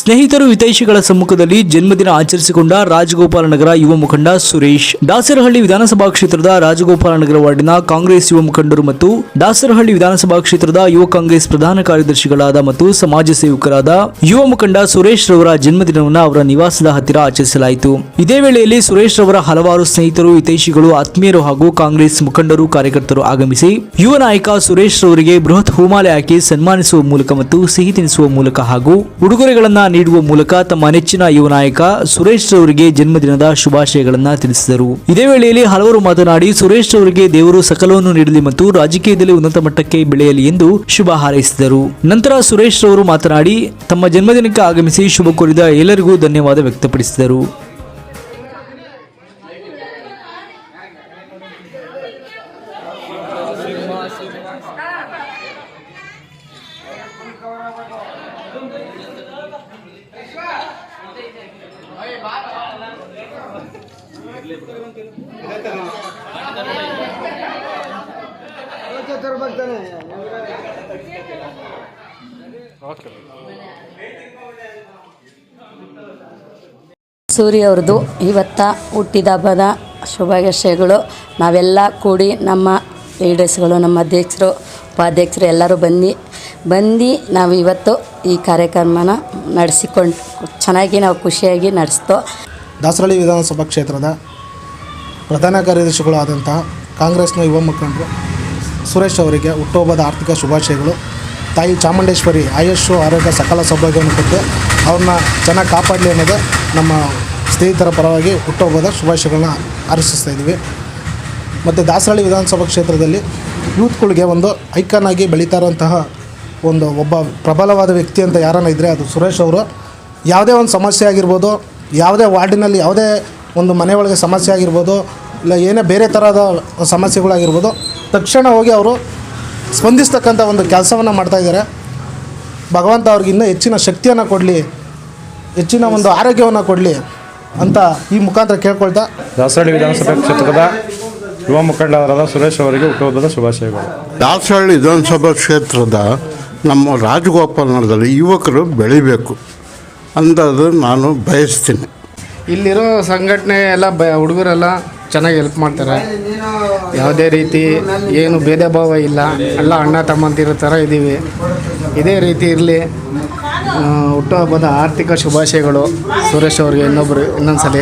ಸ್ನೇಹಿತರು ಹಿತೈಷಿಗಳ ಸಮ್ಮುಖದಲ್ಲಿ ಜನ್ಮದಿನ ಆಚರಿಸಿಕೊಂಡ ರಾಜಗೋಪಾಲನಗರ ಯುವ ಮುಖಂಡ ಸುರೇಶ್. ದಾಸರಹಳ್ಳಿ ವಿಧಾನಸಭಾ ಕ್ಷೇತ್ರದ ರಾಜಗೋಪಾಲನಗರ ವಾರ್ಡಿನ ಕಾಂಗ್ರೆಸ್ ಯುವ ಮುಖಂಡರು ಮತ್ತು ದಾಸರಹಳ್ಳಿ ವಿಧಾನಸಭಾ ಕ್ಷೇತ್ರದ ಯುವ ಕಾಂಗ್ರೆಸ್ ಪ್ರಧಾನ ಕಾರ್ಯದರ್ಶಿಗಳಾದ ಮತ್ತು ಸಮಾಜ ಸೇವಕರಾದ ಯುವ ಮುಖಂಡ ಸುರೇಶ್ ರವರ ಜನ್ಮದಿನವನ್ನು ಅವರ ನಿವಾಸದ ಹತ್ತಿರ ಆಚರಿಸಲಾಯಿತು. ಇದೇ ವೇಳೆಯಲ್ಲಿ ಸುರೇಶ್ ರವರ ಹಲವಾರು ಸ್ನೇಹಿತರು, ಹಿತೈಷಿಗಳು, ಆತ್ಮೀಯರು ಹಾಗೂ ಕಾಂಗ್ರೆಸ್ ಮುಖಂಡರು, ಕಾರ್ಯಕರ್ತರು ಆಗಮಿಸಿ ಯುವ ನಾಯಕ ಸುರೇಶ್ ರವರಿಗೆ ಬೃಹತ್ ಹೂಮಾಲೆ ಹಾಕಿ ಸನ್ಮಾನಿಸುವ ಮೂಲಕ ಮತ್ತು ಸಿಹಿ ತಿನಿಸುವ ಮೂಲಕ ಹಾಗೂ ಉಡುಗೊರೆಗಳನ್ನು ನೀಡುವ ಮೂಲಕ ತಮ್ಮ ನೆಚ್ಚಿನ ಯುವ ನಾಯಕ ಸುರೇಶ್ ರವರಿಗೆ ಜನ್ಮದಿನದ ಶುಭಾಶಯಗಳನ್ನು ತಿಳಿಸಿದರು. ಇದೇ ವೇಳೆಯಲ್ಲಿ ಹಲವರು ಮಾತನಾಡಿ ಸುರೇಶ್ ರವರಿಗೆ ದೇವರು ಸಕಲವನ್ನು ನೀಡಲಿ ಮತ್ತು ರಾಜಕೀಯದಲ್ಲಿ ಉನ್ನತ ಮಟ್ಟಕ್ಕೆ ಬೆಳೆಯಲಿ ಎಂದು ಶುಭ ಹಾರೈಸಿದರು. ನಂತರ ಸುರೇಶ್ ರವರು ಮಾತನಾಡಿ ತಮ್ಮ ಜನ್ಮದಿನಕ್ಕೆ ಆಗಮಿಸಿ ಶುಭ ಕೋರಿದ ಎಲ್ಲರಿಗೂ ಧನ್ಯವಾದ ವ್ಯಕ್ತಪಡಿಸಿದರು. ಸೂರ್ಯ ಅವ್ರದ್ದು ಇವತ್ತ ಹುಟ್ಟಿದ ಹಬ್ಬದ ಶುಭಾಶಯಗಳು. ನಾವೆಲ್ಲ ಕೂಡಿ ನಮ್ಮ ಲೀಡರ್ಸ್ಗಳು, ನಮ್ಮ ಅಧ್ಯಕ್ಷರು, ಉಪಾಧ್ಯಕ್ಷರು ಎಲ್ಲರೂ ಬಂದು ನಾವು ಇವತ್ತು ಈ ಕಾರ್ಯಕ್ರಮನ ನಡೆಸಿಕೊಂಡು ಚೆನ್ನಾಗಿ ನಾವು ಖುಷಿಯಾಗಿ ನಡೆಸ್ತೋ. ದಾಸರಹಳ್ಳಿ ವಿಧಾನಸಭಾ ಕ್ಷೇತ್ರದ ಪ್ರಧಾನ ಕಾರ್ಯದರ್ಶಿಗಳು ಆದಂತಹ ಕಾಂಗ್ರೆಸ್ನ ಯುವ ಮುಖಂಡರು ಸುರೇಶ್ ಅವರಿಗೆ ಹುಟ್ಟುಹಬ್ಬದ ಆರ್ಥಿಕ ಶುಭಾಶಯಗಳು. ತಾಯಿ ಚಾಮುಂಡೇಶ್ವರಿ ಆಯುಷ್ಯು ಆರೋಗ್ಯ ಸಕಲ ಸೌಭಾಗ್ಯವನ್ನು ಕೊಟ್ಟು ಅವ್ರನ್ನ ಚೆನ್ನಾಗಿ ಕಾಪಾಡಲಿ ಅನ್ನೋದೇ ನಮ್ಮ ಸ್ನೇಹಿತರ ಪರವಾಗಿ ಹುಟ್ಟುಹಬ್ಬದ ಶುಭಾಶಯಗಳನ್ನ ಹಾರೈಸ್ತಾ ಇದ್ದೀವಿ. ಮತ್ತು ದಾಸರಹಳ್ಳಿ ವಿಧಾನಸಭಾ ಕ್ಷೇತ್ರದಲ್ಲಿ ಯೂತ್ಗಳಿಗೆ ಒಂದು ಐಕಾನ್ ಆಗಿ ಬೆಳೀತಾ ಇರೋಂತಹ ಒಬ್ಬ ಪ್ರಬಲವಾದ ವ್ಯಕ್ತಿ ಅಂತ ಯಾರನ್ನ ಇದ್ದರೆ ಅದು ಸುರೇಶ್ ಅವರು. ಯಾವುದೇ ಒಂದು ಸಮಸ್ಯೆ ಆಗಿರ್ಬೋದು, ಯಾವುದೇ ವಾರ್ಡಿನಲ್ಲಿ ಯಾವುದೇ ಒಂದು ಮನೆ ಒಳಗೆ ಸಮಸ್ಯೆ ಆಗಿರ್ಬೋದು, ಇಲ್ಲ ಏನೇ ಬೇರೆ ಥರದ ಸಮಸ್ಯೆಗಳಾಗಿರ್ಬೋದು, ತಕ್ಷಣ ಹೋಗಿ ಅವರು ಸ್ಪಂದಿಸ್ತಕ್ಕಂಥ ಒಂದು ಕೆಲಸವನ್ನು ಮಾಡ್ತಾಯಿದ್ದಾರೆ. ಭಗವಂತ ಅವ್ರಿಗೆ ಇನ್ನೂ ಹೆಚ್ಚಿನ ಶಕ್ತಿಯನ್ನು ಕೊಡಲಿ, ಹೆಚ್ಚಿನ ಒಂದು ಆರೋಗ್ಯವನ್ನು ಕೊಡಲಿ ಅಂತ ಈ ಮುಖಾಂತರ ಕೇಳ್ಕೊಳ್ತಾ ದಾಸರಹಳ್ಳಿ ವಿಧಾನಸಭಾ ಕ್ಷೇತ್ರದ ಯುವ ಮುಖಂಡರಾದ ಸುರೇಶ್ ಅವರಿಗೆ ಹುಟ್ಟುಹಬ್ಬದ ಶುಭಾಶಯಗಳು. ದಾಸರಹಳ್ಳಿ ವಿಧಾನಸಭಾ ಕ್ಷೇತ್ರದ ನಮ್ಮ ರಾಜಗೋಪಾಲನಗರದಲ್ಲಿ ಯುವಕರು ಬೆಳಿಬೇಕು ಅಂಥದ್ದು ನಾನು ಬಯಸ್ತೀನಿ. ಇಲ್ಲಿರೋ ಸಂಘಟನೆ ಎಲ್ಲ ಹುಡುಗರೆಲ್ಲ ಚೆನ್ನಾಗಿ ಹೆಲ್ಪ್ ಮಾಡ್ತಾರೆ. ಯಾವುದೇ ರೀತಿ ಏನು ಭೇದ ಭಾವ ಇಲ್ಲ, ಎಲ್ಲ ಅಣ್ಣ ತಮ್ಮಂದಿರ ಥರ ಇದ್ದೀವಿ. ಇದೇ ರೀತಿ ಇರಲಿ. ಹುಟ್ಟುಹಬ್ಬದ ಆರ್ಥಿಕ ಶುಭಾಶಯಗಳು ಸುರೇಶ್ ಅವ್ರಿಗೆ ಇನ್ನೊಂದು ಸಲ.